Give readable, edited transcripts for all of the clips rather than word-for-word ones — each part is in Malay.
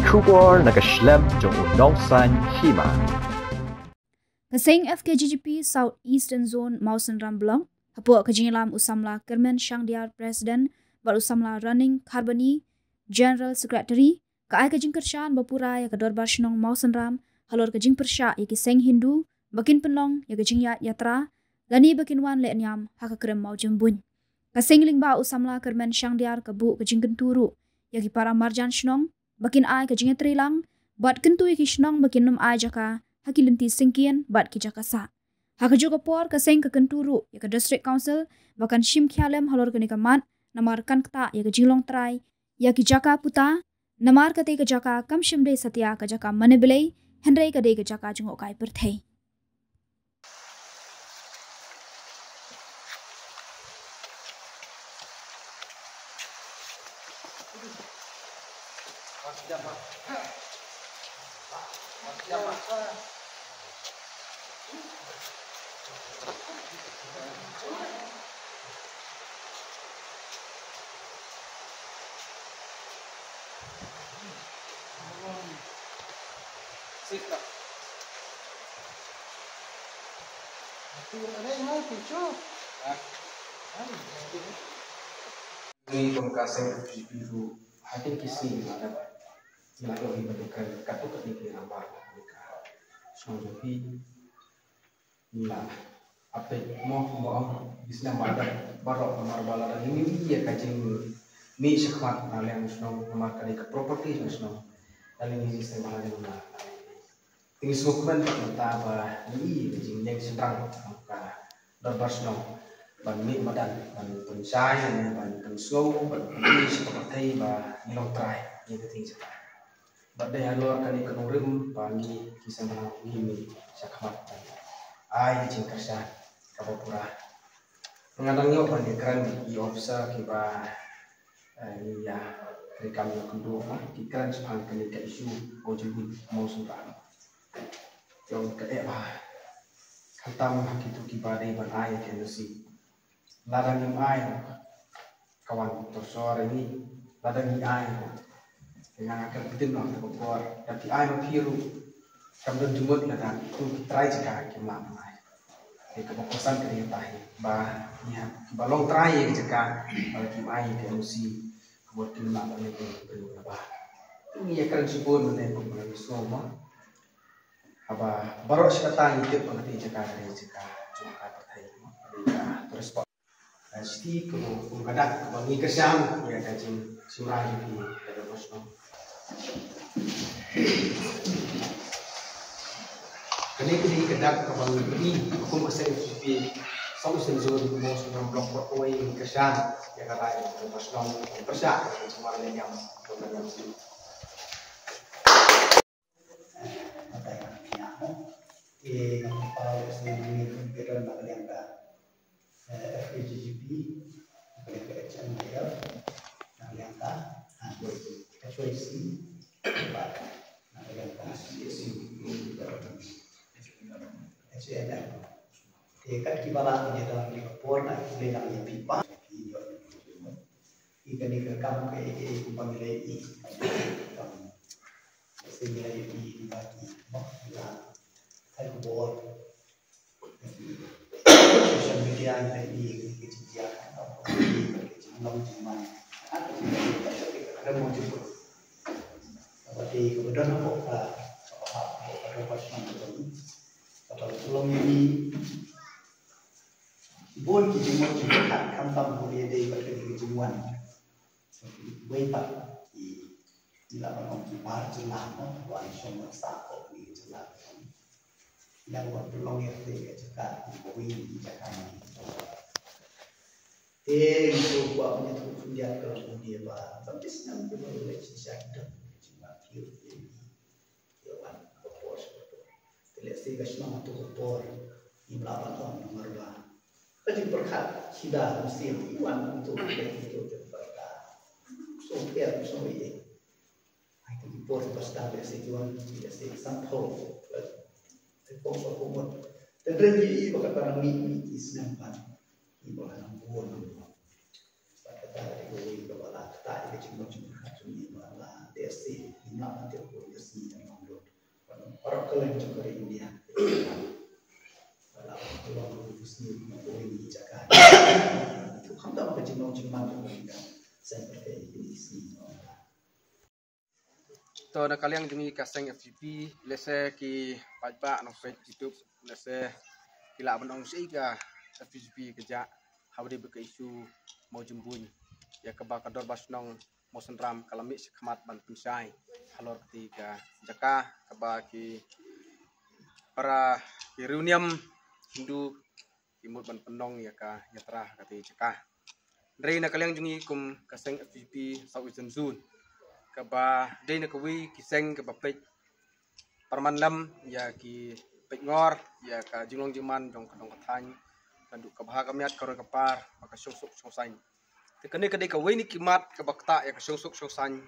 Kubor nakaslem jong unongsan hima. Kasing FKGGP South Eastern Zone Mausan Ramblong, hapo kajingilam usamla Kermen Shangdiar President, bal usamla Running Kharbani General Secretary, kaay kajing kershan bapura ya kador barshnong Mausan Ram, halor kajing persya ya kiseng Hindu, bakin penlong ya kajing yatra, lani bakin wan le'nyam haka kerem mau jembun. Kasing lingba usamla Kermen Shangdiar kabu kajing kenturu, ya ki para marjan shnong, bakin ay kajing trilang, bat kentu ya ki shnong bakin num ay jaka, haki limti singkian bat ki jakasa. Haka juga por kaseng ke kenturu ya ke district council bahkan shim khialem halor ke nikamat namar kan kta ya ke jinglong trai ya ki jaka puta namar kate ke jaka kam shim de satya ke jaka manebelei henrei ke de ke jaka jungok kai perthei. Ini pengkasih biru hati kisi ada lalu diberikan kartu ketika nampak mereka soalnya lah apa mau bisa ada barok kamar balaran ini dia kacing mi sekat yang senang kamar ketika properti senang dan ini sistem ada mana ini dokumen tentang apa ini kacing yang sedang angka berbarsno ban mi madan ban pensai ban penslow ban ini seperti bah nilong try ini penting sekali. Badai halor kali kenurim bagi kisah menang ini sakmat ai cingkersan kapapura pengadangnya pandai keren di officer kiba ini ya dari kami kedua kikran sepang kali ke isu ojibun mau sudah yang ke kantam gitu kiba dari ban ai kenasi ladang yang ai kawan torsor ini ladang yang ai dengan akan bitin nak tekor tapi ai mapiru kamdan jumut na itu try jika kemak mai ke kepokosan ke tahi bah ya balong try jika bagi ai ke musi buat kemak ni ke bah ini ya kan subun ne pembantu semua apa baru sekatan itu pengerti jika dari jika cuma kata tahi ada terus pasti kalau kadang bagi kesam ya kajin surah di ada bosno kini kini kedak kabang ini aku masih di sama sensor di mau sudah blok blok yang kesan yang lain terus nong persak cuma yang dengan itu ada yang piano kalau sendiri kita nak lihat FKGGP kita channel nak lihat HWC kan kibala ni dalam ni kapur nak boleh nak yang pipa ikan ikan kamu ke kumpang lagi sehingga di bagi lah saya buat social media ini kejadian atau kejadian cuma ada muncul seperti kemudian apa ada pasien itu atau belum ini bon ki jimo ki kan kam tam ko ye dei ba ke jimuan wei pa i la ba on ki par ji la no wa so ma sa ko ni ji la ya wa belong ye te ke ka ko wi ni ja ka ni so wa ni to dia ka ko dia ba tapi senang ko le ci sa ki ji ma ki ye wa ko pos ko le se ga shma to ko por i la ba to nomor 2 jadi berkat sida musim iwan untuk itu berkat sopir soye itu dipor pasal biasa jual biasa sampel tepung sopumut terjadi bakat barang mie isnampan ibu anak buah pada hari ini kepala tak ada cuma cuma bala desi nak nanti aku bersih dan ngomong orang kalian juga di India kalau bersih mau ini jaga itu kan tak macam macam juga saya percaya ini sih to na kaliang jungi kaseng FGP lese ki pajpa no page YouTube lese kila banong siga FGP keja hawde be isu mau jembun ya kebakador basnong mau senram kalami sekhamat ban pensai halor ketiga jaka kabaki para reunion Hindu imut ban penong ya ka yatra kati jaka ndrei na kaliang jungi kum kaseng FGP Southeastern Zone kaba day na kawi kiseng kaba pek parmanlam ya ki pek ngor ya ka jinglong jiman jong kadong katany nandu kabah kamiat karo kapar maka syusuk syusain te kane kade kawi ni kimat kabakta ya ka syusuk syusain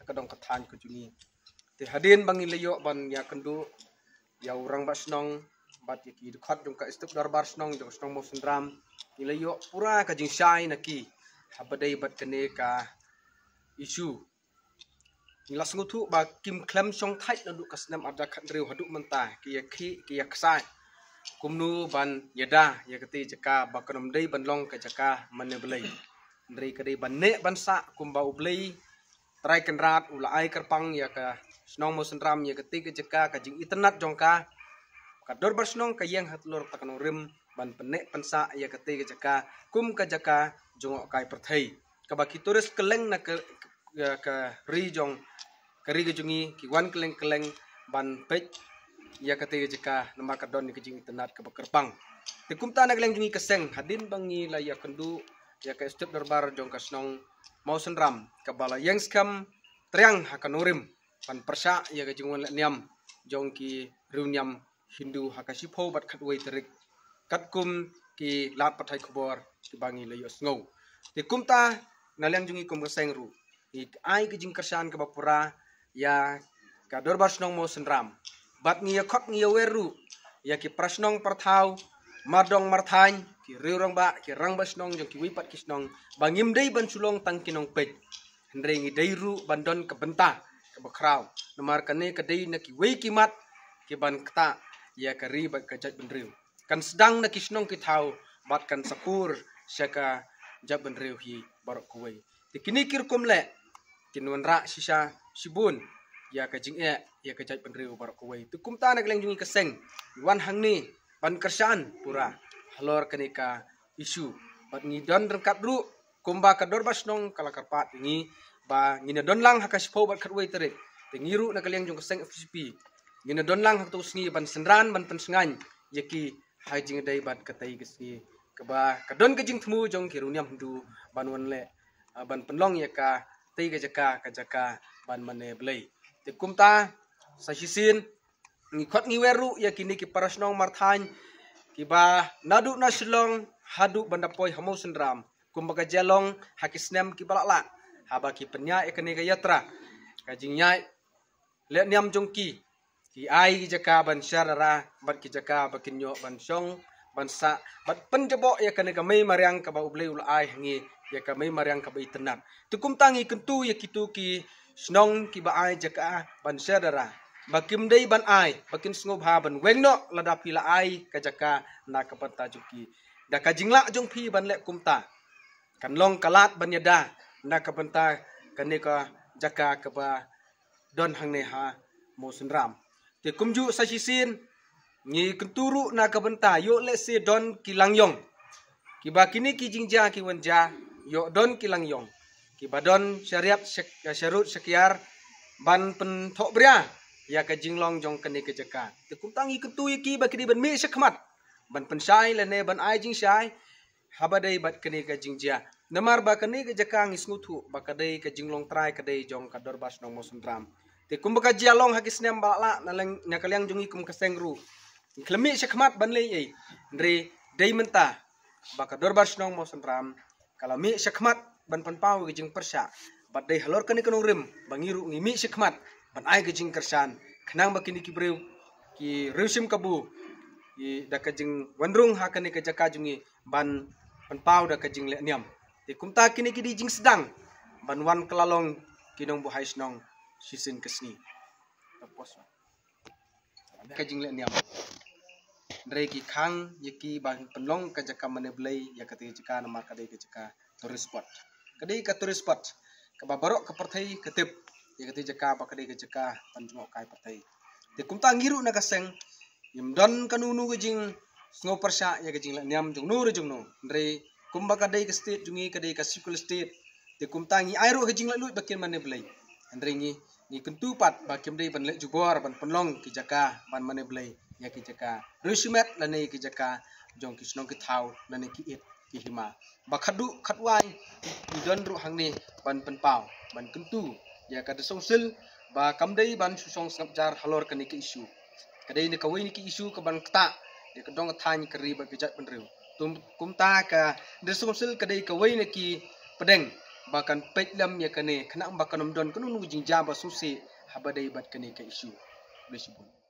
kadong katany ko juni te hadin bangi leyo ban ya kendu ya urang basnong bat ya ki dekat jong ka istup darbar snong jong snong mo sendram ni leyo pura ka jing syai na ki habadai bat kane ka isu Nilas ngutu ba kim klem song thait nadu kasnam ada khandriu haduk mentah kiya ksai kumnu ban yada ya kati jaka ba kanom dei ban long ka jaka mane blai ndrei kadei ban ne ban sa kumba ublei trai kenrat ula ai kerpang ya ka snong mo senram ya kati ka jaka ka jing internet jongka ka dor bar snong ka yang hatlor takanong rim ban penek pensa ya kati ka jaka kum ka jaka jongok kai perthai ka ba kituris keleng na ka rijong kari kejungi ki wan keleng ban pej ya kate jeka nama kadon ni kejing internet ke bekerpang te kumta na keleng jungi keseng hadin bangi la ya kendu ya ka step darbar jong kasnong mau senram ka bala yang skam triang hakanurim ban persya ya ka jingwan niam jong ki reuniam Hindu hakasipo bat khatwei terik katkum ki lat pathai khobor ki bangi la yo sngo te kumta na leng jungi kum keseng ru ai ke jing kersan ke bapura ya ka dorbar snong mo senram bat ngia khot ngia weru ya ki prasnong perthau mardong marthany ki riurang ba ki rang basnong jong ki wipat ki snong bangim dei ban sulong tang kinong pej ndre ngi deiru bandon ke benta ke bakraw nomar kane ke dei na ki wei kimat ki ban kta ya ka ri ba ka jat benriu kan sedang na ki snong ki thau bat kan sapur syaka jat benriu hi barok kuwei tikini kirkum le kinwan ra sisa sibun ya ka jing ya ka jat penriu barok kuwei tu kumta na keleng jungi keseng wan hangni ban kersan pura halor kenika isu bat ngi don rengkat ru kumba ka dor basnong kala karpat ngi ba ngina don lang hakaspo bat khatwei terik tengiru na keleng jung keseng FCP ngina don lang hak tu sngi ban senran ban pensengan yaki hajing dai bat katai gesni keba kadon kejing temu jong kiruniam Hindu ban wan le ban penlong ya ka tei ka jaka ban mane blai te kumta sa hisin ngi khot ngi weru ya kini ki parasnong marthany ki ba nadu na silong hadu bandapoi hamau sendram kumbaga jalong hakisnem ki balala haba ki penya ekene ka yatra ka jingnya le niam jongki ki ai jaka ban syarara bat ki jaka bakinyo ban song ban sa bat penjebo ya kene ka mai mariang ka ba ublei ul ai ngi ya kami mariang kabai tenat tukum tangi kentu ya kitu ki snong ki ba ai jaka ban sadara bakim dei ban ai bakin sngob ha ban wengno lada pila ai ka jaka na ka pata juki da ka jingla jong phi ban le kumta kan long kalat ban yada na ka panta kane ka jaka ka ba don hang ne ha mo sunram te kumju sa sisin ngi kenturu na ka panta yo le se don ki langyong ki ba kini ki jingja ki wanja yo don kilang yong ki badon syariat syarut sekiar ban pen thok bria ya ka jinglong jong kene ke jaka te kumtangi ketu ki ba kini ban mi sekmat ban pensai lene ban ai jing sai habadai bat kene ka jingjia namar ba kene ke jaka ngis ngutu ba kadai ka jinglong trai kadai jong ka dor bas nong mosundram te kumbaka jialong hakisnem bala naleng nyakaliang jongi kum kasengru klemi sekmat ban le ei ndre dei menta ba ka dor bas nong mosundram kalami sekmat ban panpau gejing persya bat dei halor kani kanong rim bangiru ngimi sekmat ban ai gejing kersan kenang bakini ki breu ki reusim kabu ki da kajing wandrung ha kani ka jaka jungi ban panpau da kajing le niam te kumta kini ki dijing sedang ban wan kelalong kinong bu haisnong sisin kesni tapos kajing le niam ndre ki khang yaki bang penlong ka jaka maneblai ya kati jaka namar kadai ka jaka tourist spot kadai ka tourist spot ka babarok ka perthai ketip ya kati jaka ba kadai ka jaka panjmo kai perthai te kumta ngiru na kaseng yimdon kanunu gajing sngo persha ya gajing le niam jung nu re jung no ndre kumba kadai ka state jungi kadai ka sikul state te kumta ngi airu gajing le lut bakin maneblai ndre ni kentu pat ba kimdei ban le jubor ban penlong ki jaka ban maneblai ya ki jaka rusumet lane ki jaka jong ki snong ki thau lane ki it ki hima ba khadu khatwai don ru hangni ban penpau ban kentu ya ka de songsil ba kamdei ban susong snapjar halor kani ki isu kadai ni kawai ni ki isu ka ban kta de ka dong thani kari ba bijak penriu tum kumta ka de songsil kadai kawai ni ki pedeng bahkan peklam ya kane kena bakan don kanu jing jaba susi habadai bat kane ka isu boleh sebut